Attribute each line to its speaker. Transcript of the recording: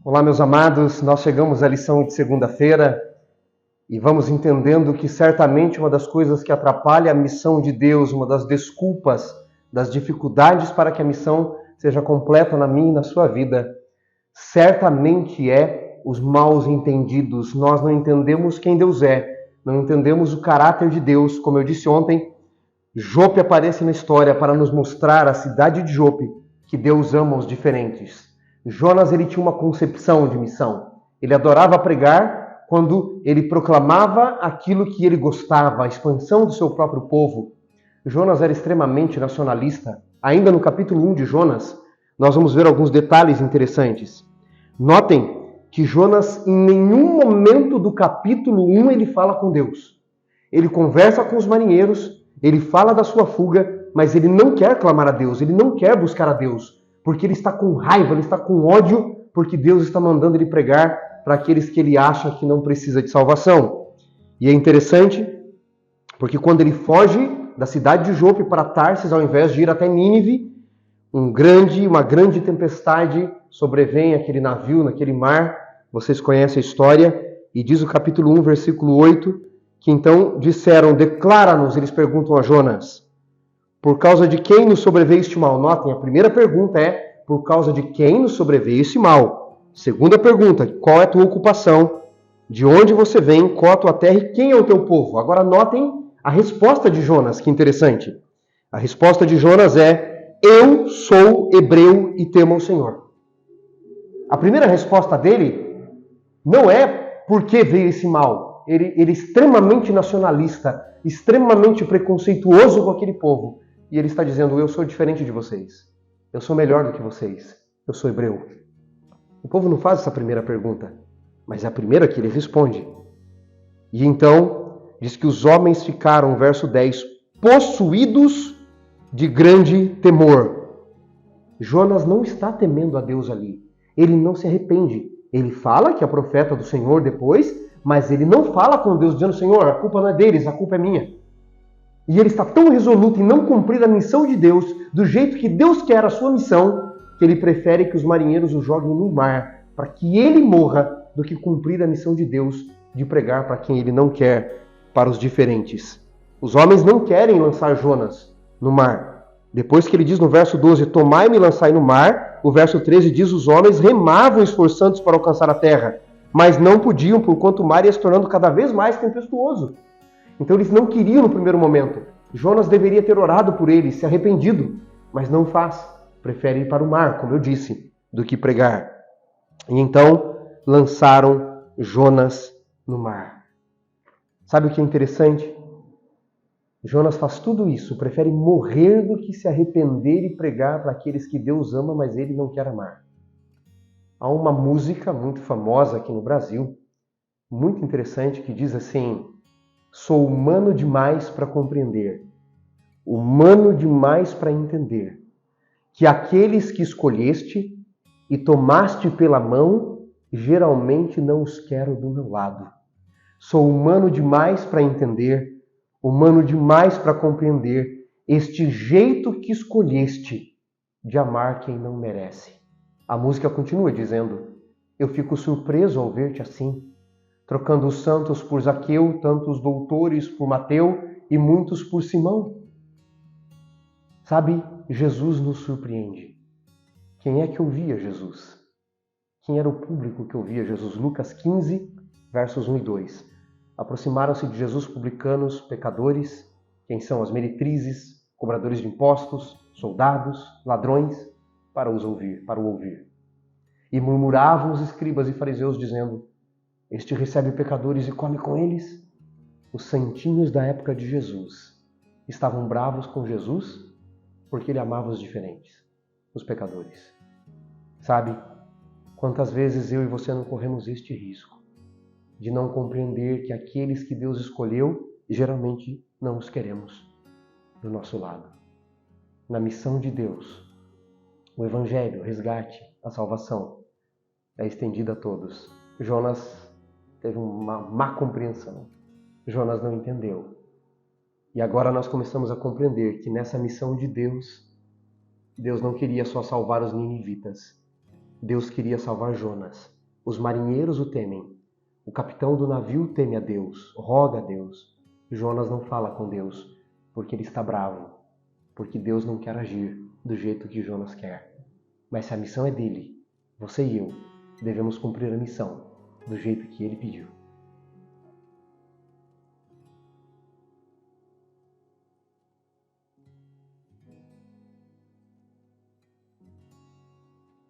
Speaker 1: Olá, meus amados, nós chegamos à lição de segunda-feira e vamos entendendo que certamente uma das coisas que atrapalha a missão de Deus, uma das desculpas, das dificuldades para que a missão seja completa na minha e na sua vida, certamente é os maus entendidos. Nós não entendemos quem Deus é, não entendemos o caráter de Deus. Como eu disse ontem, Jope aparece na história para nos mostrar a cidade de Jope, que Deus ama os diferentes. Jonas, ele tinha uma concepção de missão. Ele adorava pregar quando ele proclamava aquilo que ele gostava, a expansão do seu próprio povo. Jonas era extremamente nacionalista. Ainda no capítulo 1 de Jonas, nós vamos ver alguns detalhes interessantes. Notem que Jonas, em nenhum momento do capítulo 1, ele fala com Deus. Ele conversa com os marinheiros, ele fala da sua fuga, mas ele não quer clamar a Deus, ele não quer buscar a Deus. Porque ele está com raiva, ele está com ódio, porque Deus está mandando ele pregar para aqueles que ele acha que não precisa de salvação. E é interessante, porque quando ele foge da cidade de Jope para Tarsis, ao invés de ir até Nínive, uma grande tempestade sobrevém aquele navio, naquele mar. Vocês conhecem a história, e diz o capítulo 1, versículo 8, que então disseram, declara-nos, eles perguntam a Jonas, por causa de quem nos sobreveio este mal? Notem, a primeira pergunta é, por causa de quem nos sobreveio este mal? Segunda pergunta, qual é a tua ocupação? De onde você vem? Qual a tua terra e quem é o teu povo? Agora notem a resposta de Jonas, que interessante. A resposta de Jonas é, eu sou hebreu e temo ao Senhor. A primeira resposta dele não é por que veio esse mal. Ele é extremamente nacionalista, extremamente preconceituoso com aquele povo. E ele está dizendo, eu sou diferente de vocês. Eu sou melhor do que vocês. Eu sou hebreu. O povo não faz essa primeira pergunta, mas é a primeira que ele responde. E então, diz que os homens ficaram, verso 10, possuídos de grande temor. Jonas não está temendo a Deus ali. Ele não se arrepende. Ele fala que é profeta do Senhor depois, mas ele não fala com Deus dizendo, Senhor, a culpa não é deles, a culpa é minha. E ele está tão resoluto em não cumprir a missão de Deus, do jeito que Deus quer a sua missão, que ele prefere que os marinheiros o joguem no mar, para que ele morra, do que cumprir a missão de Deus de pregar para quem ele não quer, para os diferentes. Os homens não querem lançar Jonas no mar. Depois que ele diz no verso 12, tomai-me e lançai no mar, o verso 13 diz, os homens remavam esforçando-se para alcançar a terra, mas não podiam, porquanto o mar ia se tornando cada vez mais tempestuoso. Então eles não queriam no primeiro momento. Jonas deveria ter orado por eles, se arrependido, mas não faz. Prefere ir para o mar, como eu disse, do que pregar. E então lançaram Jonas no mar. Sabe o que é interessante? Jonas faz tudo isso, prefere morrer do que se arrepender e pregar para aqueles que Deus ama, mas ele não quer amar. Há uma música muito famosa aqui no Brasil, muito interessante, que diz assim, sou humano demais para compreender, humano demais para entender, que aqueles que escolheste e tomaste pela mão, geralmente não os quero do meu lado. Sou humano demais para entender, humano demais para compreender este jeito que escolheste de amar quem não merece. A música continua dizendo, eu fico surpreso ao ver-te assim, trocando os santos por Zaqueu, tantos doutores por Mateu e muitos por Simão. Sabe, Jesus nos surpreende. Quem é que ouvia Jesus? Quem era o público que ouvia Jesus? Lucas 15, versos 1 e 2. Aproximaram-se de Jesus publicanos, pecadores, quem são as meretrizes, cobradores de impostos, soldados, ladrões, para o ouvir. E murmuravam os escribas e fariseus, dizendo, este recebe pecadores e come com eles. Os santinhos da época de Jesus estavam bravos com Jesus porque ele amava os diferentes, os pecadores. Sabe, quantas vezes eu e você não corremos este risco de não compreender que aqueles que Deus escolheu, geralmente não os queremos do nosso lado. Na missão de Deus, o Evangelho, o resgate, a salvação é estendida a todos. Jonas teve uma má compreensão. Jonas não entendeu. E agora nós começamos a compreender que nessa missão de Deus, Deus não queria só salvar os ninivitas. Deus queria salvar Jonas. Os marinheiros o temem. O capitão do navio teme a Deus, roga a Deus. Jonas não fala com Deus, porque ele está bravo, porque Deus não quer agir do jeito que Jonas quer. Mas se a missão é dele, você e eu devemos cumprir a missão do jeito que ele pediu.